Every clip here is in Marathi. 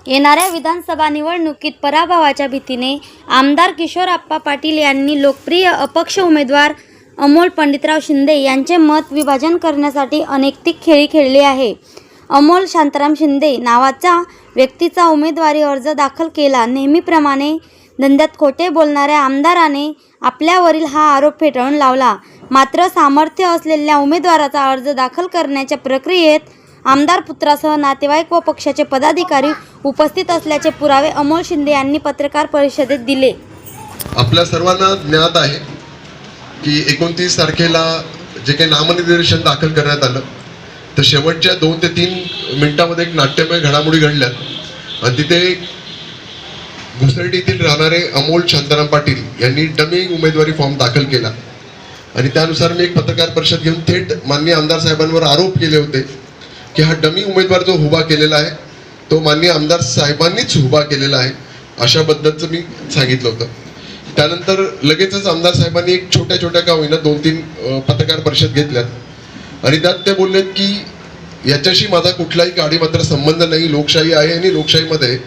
येणाऱ्या विधानसभा निवडणुकीत पराभवाच्या भीतीने आमदार किशोरप्पा पाटील यांनी लोकप्रिय अपक्ष उमेदवार अमोल पंडितराव शिंदे यांचे मत विभाजन करण्यासाठी अनैतिक खेळी खेळली आहे. अमोल शांताराम शिंदे नावाच्या व्यक्तीचा उमेदवारी अर्ज दाखल केला. नेहमीप्रमाणे धंद्यात खोटे बोलणाऱ्या आमदाराने आपल्यावरील हा आरोप फेटाळून लावला. मात्र सामर्थ्य असलेल्या उमेदवाराचा अर्ज दाखल करण्याच्या प्रक्रियेत आमदार पुत्रासह नातेवाईक व पक्षाचे पदाधिकारी उपस्थित असल्याचे पुरावे अमोल शिंदे यांनी पत्रकार परिषदेत दिले. आपल्या सर्वांना ज्ञात आहे की 29 तारखेला जे काही नामनिर्देशन दाखल करण्यात आलं तर शेवटच्या 2 ते 3 मिनिटांमध्ये एक नाट्यमय घडामोडी घडल्या आणि तिथे घुसरडी येथील राहणारे अमोल शांताराम पाटील यांनी डमी उमेदवारी फॉर्म दाखल केला आणि त्यानुसार मी एक पत्रकार परिषद घेऊन थेट माननीय आमदार साहेबांवर आरोप केले होते की हा डमी उमेदवार जो उभा केलेला आहे तो माननीय आमदार साहेबांनीच उभा केलेला आहे अशाबद्दलचं मी सांगितलं होतं. त्यानंतर लगेचच आमदार साहेबांनी एक छोट्या का होईना 2-3 पत्रकार परिषद घेतल्यात आणि त्यात ते बोललेत की याच्याशी माझा कुठलाही काडीमात्र संबंध नाही, लोकशाही आहे आणि लोकशाहीमध्ये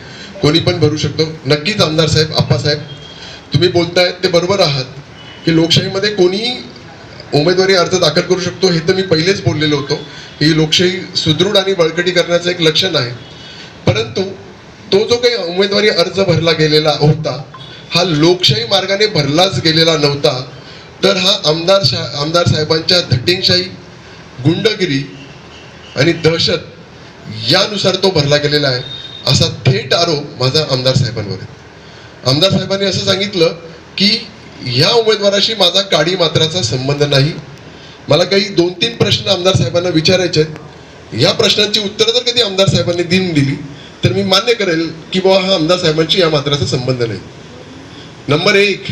कोणी पण भरू शकतो. नक्कीच आमदार साहेब, आप्पासाहेब, तुम्ही बोलतायत ते बरोबर आहात की लोकशाहीमध्ये कोणी उमेदवारी अर्ज दाखल करू शकतो. हे तर मी पहिलेच बोललेलो होतो. ही लोकशाही सुदृढ आणि बळकटी करण्याचं एक लक्षण आहे. परंतु तो जो काही उमेदवारी अर्ज भरला गेलेला होता हा लोकशाही मार्गाने भरलाच गेलेला नव्हता, तर हा आमदार साहेबांच्या धटिंगशाही, गुंडगिरी आणि दहशत यानुसार तो भरला गेलेला आहे असा थेट आरोप माझा आमदार साहेबांवर आहे. आमदार साहेबांनी असं सांगितलं की ह्या उमेदवाराशी माझा काडी मात्राचा संबंध नाही. मला काही 2-3 प्रश्न आमदार साहेबांना विचारायचे आहेत. या प्रश्नांची उत्तरं जर कधी आमदार साहेबांनी दिली तर मी मान्य करेल की बाबा हा आमदार साहेबांशी या मात्राचा संबंध नाही. नंबर 1,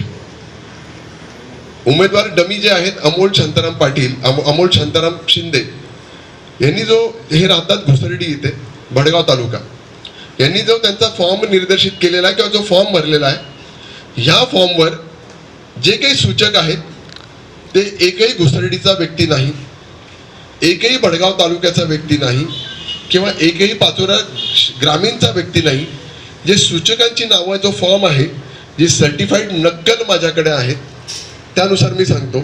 उमेदवार डमी जे आहेत अमोल शांताराम पाटील, अमोल शांताराम शिंदे यांनी जो हे राहतात घुसरडी इथे भडगाव तालुका, यांनी जो त्यांचा फॉर्म निर्देशित केलेला आहे किंवा जो फॉर्म भरलेला आहे ह्या फॉर्मवर जे काही सूचक आहेत ते एकही घुसरडीचा व्यक्ती नाही, एकही भडगाव तालुक्याचा व्यक्ती नाही किंवा एकही पाचोरा ग्रामीणचा व्यक्ती नाही. जे सूचकांची नावं जो फॉर्म आहे, जी सर्टिफाईड नक्कल माझ्याकडे आहेत त्यानुसार मी सांगतो,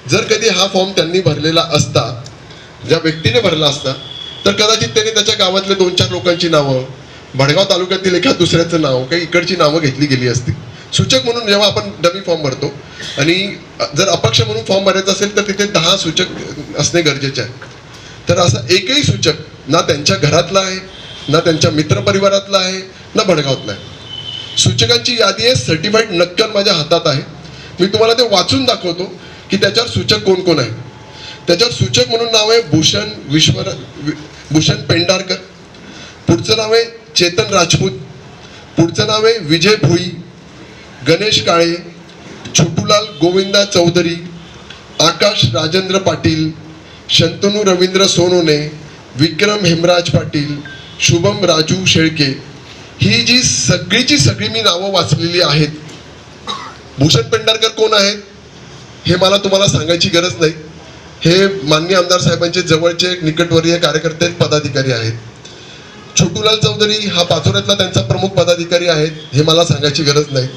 जर कधी हा फॉर्म त्यांनी भरलेला असता, ज्या व्यक्तीने भरला असता, तर कदाचित त्यांनी त्याच्या गावातले 2-4 लोकांची नावं, भडगाव तालुक्यातील एका दुसऱ्याचं नाव, काही इकडची नावं घेतली गेली असती. सूचक म्हणून जेव्हा आपण डमी फॉर्म भरतो आणि जर अपक्ष म्हणून फॉर्म भरायचा असेल तर तिथे 10 सूचक असणे गरजेचे आहे. तर असा एकही सूचक ना त्यांच्या घरातला आहे, ना त्यांच्या मित्रपरिवारातला आहे, ना भडगावातला आहे. सूचकांची यादी आहे, सर्टिफाईड नक्कल माझ्या हातात आहे. मी तुम्हाला ते वाचून दाखवतो की त्याच्यावर सूचक कोण कोण आहे. त्याच्यावर सूचक म्हणून नाव आहे भूषण पेंढारकर, पुढचं नाव आहे चेतन राजपूत, पुढचं नाव आहे विजय भोई, गणेश काळे, छोटूलाल गोविंदा चौधरी, आकाश राजेंद्र पाटील, शंतनू रवींद्र सोनोने, विक्रम हेमराज पाटील, शुभम राजू शेळके. ही जी सगळीची सगळी मी नावं वाचलेली आहेत. भूषण पेंढारकर कोण आहेत हे मला तुम्हाला सांगायची गरज नाही. हे माननीय आमदार साहेबांचे जवळचे निकटवर्तीय कार्यकर्ते पदाधिकारी आहेत. छोटूलाल चौधरी हा पाचोऱ्यातला त्यांचा प्रमुख पदाधिकारी आहेत, हे मला सांगायची गरज नाही.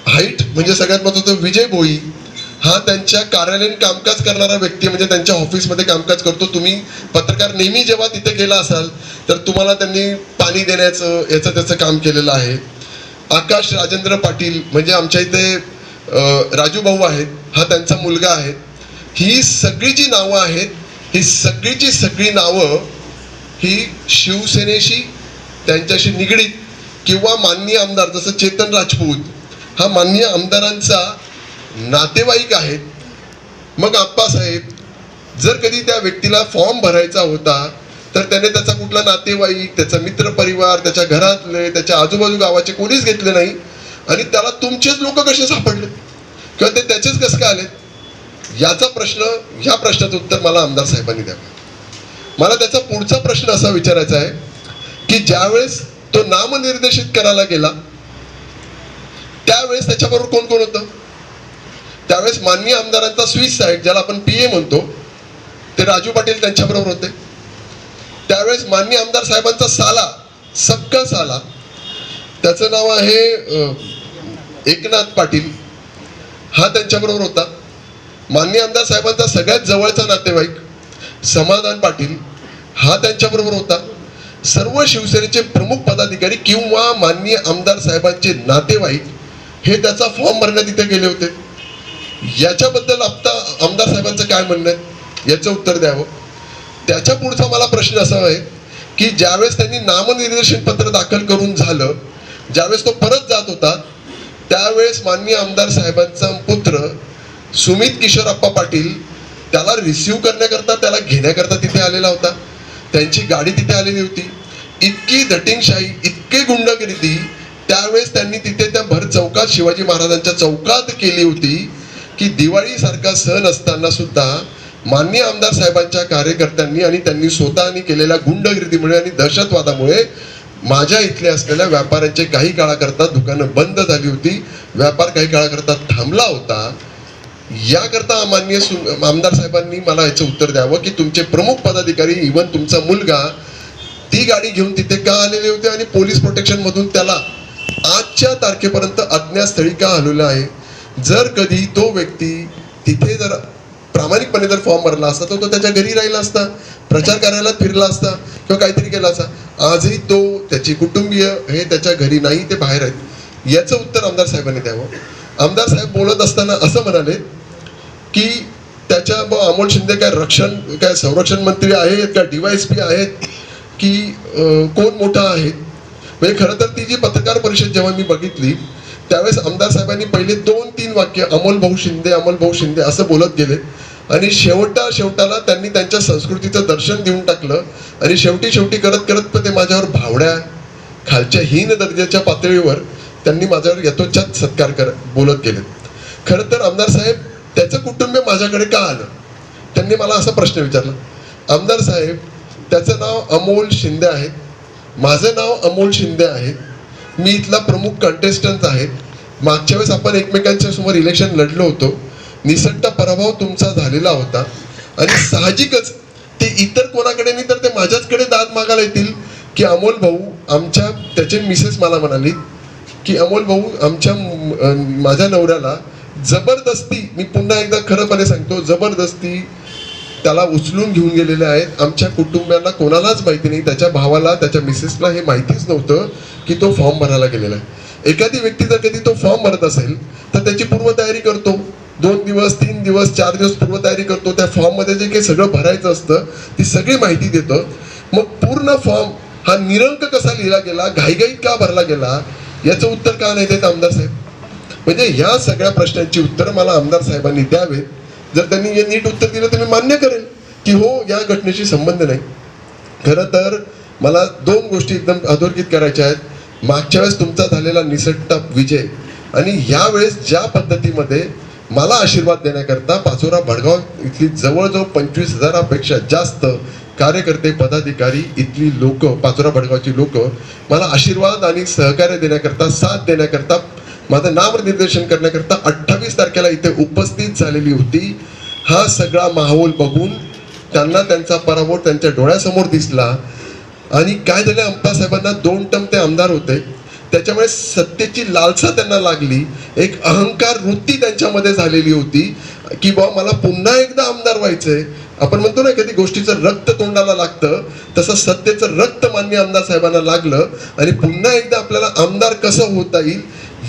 हाईट म्हणजे सगळ्यात महत्त्वाचं विजय भोई हा त्यांच्या कार्यालयीन कामकाज करणारा व्यक्ती, म्हणजे त्यांच्या ऑफिसमध्ये कामकाज करतो. तुम्ही पत्रकार नेहमी जेव्हा तिथे गेला असाल तर तुम्हाला त्यांनी पाणी देण्याचं याचं त्याचं काम केलेलं आहे. आकाश राजेंद्र पाटील म्हणजे आमच्या इथे राजू भाऊ आहेत, हा त्यांचा मुलगा आहे. ही सगळी जी नावं आहेत, ही सगळीची सगळी नावं ही शिवसेनेशी त्यांच्याशी निगडीत किंवा माननीय आमदार जसं चेतन राजपूत हा माननीय आमदारांचा नातेवाईक आहेत. मग आप्पासाहेब जर कधी त्या व्यक्तीला फॉर्म भरायचा होता तर त्याने त्याचा कुठला नातेवाईक, त्याचा मित्रपरिवार, त्याच्या घरातले, त्याच्या आजूबाजू गावाचे कोणीच घेतले नाही आणि त्याला तुमचेच लोक कसे सापडले किंवा ते त्याचेच कसं काय आले याचा प्रश्न, ह्या प्रश्नाचं उत्तर मला आमदार साहेबांनी द्यावं. मला त्याचा पुढचा प्रश्न असा विचारायचा आहे की ज्यावेळेस तो नामनिर्देशित करायला गेला त्यावेळेस त्याच्याबरोबर कोण कोण होतं. त्यावेळेस माननीय आमदारांचा स्विस साहेब, ज्याला आपण PA म्हणतो, ते राजू पाटील त्यांच्याबरोबर होते. त्यावेळेस माननीय आमदार साहेबांचा सबका साला, त्याचं नाव आहे एकनाथ पाटील, हा त्यांच्याबरोबर होता. माननीय आमदार साहेबांचा सगळ्यात जवळचा नातेवाईक समाधान पाटील हा त्यांच्याबरोबर होता. सर्व शिवसेनेचे प्रमुख पदाधिकारी किंवा माननीय आमदार साहेबांचे नातेवाईक हे त्याचा फॉर्म भरण्यात इथे गेले होते. याच्याबद्दल आता आमदार साहेबांचं काय म्हणणं आहे याचं उत्तर द्यावं. त्याच्या पुढचा मला प्रश्न असा आहे की ज्यावेळेस त्यांनी नामनिर्देशन पत्र दाखल करून झालं, ज्यावेळेस तो परत जात होता, त्यावेळेस माननीय आमदार साहेबांचा पुत्र सुमित किशोरप्पा पाटील त्याला रिसिव्ह करण्याकरता, त्याला घेण्याकरता तिथे आलेला होता. त्यांची गाडी तिथे आलेली होती. इतकी धटिंगशाही, इतके गुंडगिरी त्यावेळेस त्यांनी तिथे त्या भर चौकात, शिवाजी महाराजांच्या चौकात केली होती की दिवाळीसारखा सण असताना सुद्धा माननीय आमदार साहेबांच्या कार्यकर्त्यांनी आणि त्यांनी स्वतःनी केलेल्या गुंडगिरीमुळे आणि दहशतवादामुळे माझ्या इथले असलेल्या व्यापाऱ्यांचे काही काळाकरता दुकानं बंद झाली होती, व्यापार काही काळाकरता थांबला होता. याकरता माननीय आमदार साहेबांनी मला याचं उत्तर द्यावं की तुमचे प्रमुख पदाधिकारी, इव्हन तुमचा मुलगा, ती गाडी घेऊन तिथे का आलेले होते आणि पोलीस प्रोटेक्शन मधून त्याला आजच्या तारखेपर्यंत अज्ञात स्थळी का हलवलं आहे. जर कधी तो व्यक्ती तिथे जर प्रामाणिकपणे जर फॉर्म भरला असता तर तो त्याच्या घरी राहिला असता, प्रचार कार्यालयात फिरला असता किंवा काहीतरी केला असता. आजही तो, त्याची कुटुंबीय हे त्याच्या घरी नाही, ते बाहेर आहेत. याचं उत्तर आमदार साहेबांनी द्यावं. आमदार साहेब बोलत असताना असं म्हणाले की त्याच्या अमोल शिंदे काय संरक्षण मंत्री आहेत का, DYSP आहेत की कोण मोठा आहे. म्हणजे खरं तर ती जी पत्रकार परिषद जेव्हा मी बघितली त्यावेळेस आमदार साहेबांनी पहिले 2-3 वाक्य अमोल भाऊ शिंदे असं बोलत गेले आणि शेवटाला त्यांनी त्यांच्या संस्कृतीचं दर्शन देऊन टाकलं आणि शेवटी करत ते माझ्यावर भावड्या, खालच्या हीन दर्जाच्या पातळीवर त्यांनी माझ्यावर यथोचित सत्कार बोलत गेले. खरं तर आमदार साहेब, त्याचं कुटुंब माझ्याकडे का आलं, त्यांनी मला असा प्रश्न विचारला. आमदार साहेब, त्याचं नाव अमोल शिंदे आहे, माझं नाव अमोल शिंदे आहे, मी इथला प्रमुख कंटेस्टंट आहे. मागच्या वेळेस आपण एकमेकांच्या समोर इलेक्शन लढलो होतो, निसट्टा पराभव तुमचा झालेला होता आणि साहजिकच ते इतर कोणाकडे नाही तर ते माझ्याचकडे दाद मागायला येतील की अमोल भाऊ आमच्या, त्याचे मिसेस मला म्हणाली की अमोल भाऊ माझ्या नवऱ्याला जबरदस्ती, मी पुन्हा एकदा खरंपणे सांगतो, जबरदस्ती त्याला उचलून घेऊन गेलेले आहेत. आमच्या कुटुंबियांना कोणालाच माहिती नाही, त्याच्या भावाला, त्याच्या मिसेसला हे माहितीच नव्हतं की तो फॉर्म भरायला गेलेला आहे. एखादी व्यक्ती जर कधी तो फॉर्म भरत असेल तर त्याची पूर्वतयारी करतो, 2 दिवस 3 दिवस 4 दिवस पूर्वतयारी करतो. त्या फॉर्ममध्ये जे काही सगळं भरायचं असतं ती सगळी माहिती देतं. मग पूर्ण फॉर्म हा निरंक कसा लिहिला गेला, घाईघाईत का भरला गेला, याचं उत्तर का नाही देत आमदार साहेब. म्हणजे ह्या सगळ्या प्रश्नांची उत्तरं मला आमदार साहेबांनी द्यावेत. जर त्यांनी हे नीट उत्तर दिलं तर मी मान्य करेल की हो, या घटनेशी संबंध नाही. खरं तर मला 2 गोष्टी एकदम अधोरेखित करायच्या आहेत. मागच्या वेळेस तुमचा झालेला निसट्टा विजय आणि यावेळेस ज्या पद्धतीमध्ये मला आशीर्वाद देण्याकरता पाचोरा भडगाव इथली जवळजवळ 25,000पेक्षा जास्त कार्यकर्ते, पदाधिकारी, इथली लोक, पाचोरा भडगावची लोक मला आशीर्वाद आणि सहकार्य देण्याकरता, साथ देण्याकरता, माझं नामनिर्देशन करण्याकरता 28 तारखेला इथे उपस्थित झालेली होती. हा सगळा माहोल बघून त्यांना त्यांचा पराभव त्यांच्या डोळ्यासमोर दिसला आणि काय झालं, अप्पासाहेबांना 2 टर्म ते आमदार होते, त्याच्यामुळे सत्तेची लालसा त्यांना लागली, एक अहंकार वृत्ती त्यांच्यामध्ये झालेली होती की बाबा मला पुन्हा एकदा आमदार व्हायचंय. आपण म्हणतो ना कधी गोष्टीचं रक्त तोंडाला लागतं, तसं सत्तेचं रक्त माननीय आमदार साहेबांना लागलं आणि पुन्हा एकदा आपल्याला आमदार कसं होता येईल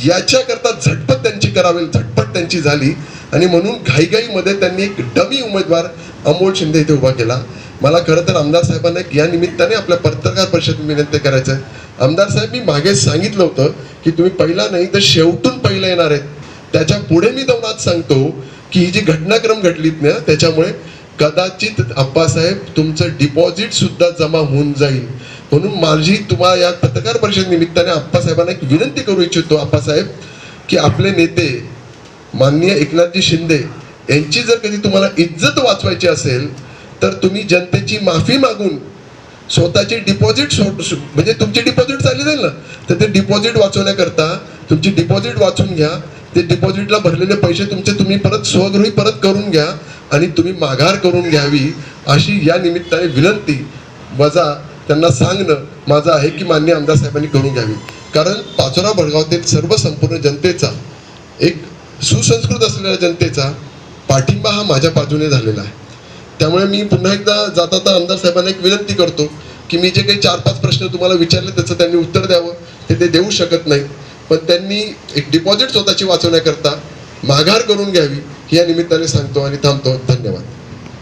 याच्याकरता झटपट त्यांची करावी, झटपट त्यांची झाली आणि म्हणून घाईघाईमध्ये त्यांनी एक डमी उमेदवार अमोल शिंदे इथे उभा केला. मला खरं तर आमदार साहेबांना या निमित्ताने आपल्या पत्रकार परिषदेत विनंती करायचं आहे. आमदार साहेब, मी मागे सांगितलं होतं की तुम्ही पहिला नाही तर शेवटून पहिला येणार आहेत. त्याच्या पुढे मी जाऊन आज सांगतो की ही जी घटनाक्रम घडलीत ना त्याच्यामुळे कदाचित अप्पासाहेब तुमचं डिपॉझिट सुद्धा जमा होऊन जाईल. म्हणून माझी तुम्हाला या पत्रकार परिषद निमित्ताने अप्पासाहेबांना एक विनंती करू इच्छितो अप्पासाहेब की आपले नेते माननीय एकनाथजी शिंदे यांची जर कधी तुम्हाला इज्जत वाचवायची असेल तर तुम्ही जनतेची माफी मागून स्वतःची डिपॉझिट म्हणजे तुमची डिपॉझिट चालली जाईल ना, तर ते डिपॉझिट वाचवण्याकरता तुमची डिपॉझिट वाचून घ्या. ते डिपॉझिटला भरलेले पैसे तुमचे तुम्ही परत स्वगृही परत करून घ्या आणि तुम्ही माघार करून घ्यावी अशी या निमित्ताने विनंती. वजा त्यांना सांगणं माझं आहे की मान्य आमदार साहेबांनी करून घ्यावी. कारण पाचोरा भडगावातील सर्व संपूर्ण जनतेचा, एक सुसंस्कृत असलेल्या जनतेचा पाठिंबा हा माझ्या बाजूने झालेला आहे. त्यामुळे मी पुन्हा एकदा जाता आमदार साहेबांना एक विनंती करतो की मी जे काही 4-5 प्रश्न तुम्हाला विचारले त्याचं त्यांनी उत्तर द्यावं. ते देऊ शकत नाहीत, पण त्यांनी एक डिपॉझिट स्वतःची वाचवण्याकरता माघार करून घ्यावी, या निमित्ताने सांगतो आणि थांबतो. धन्यवाद.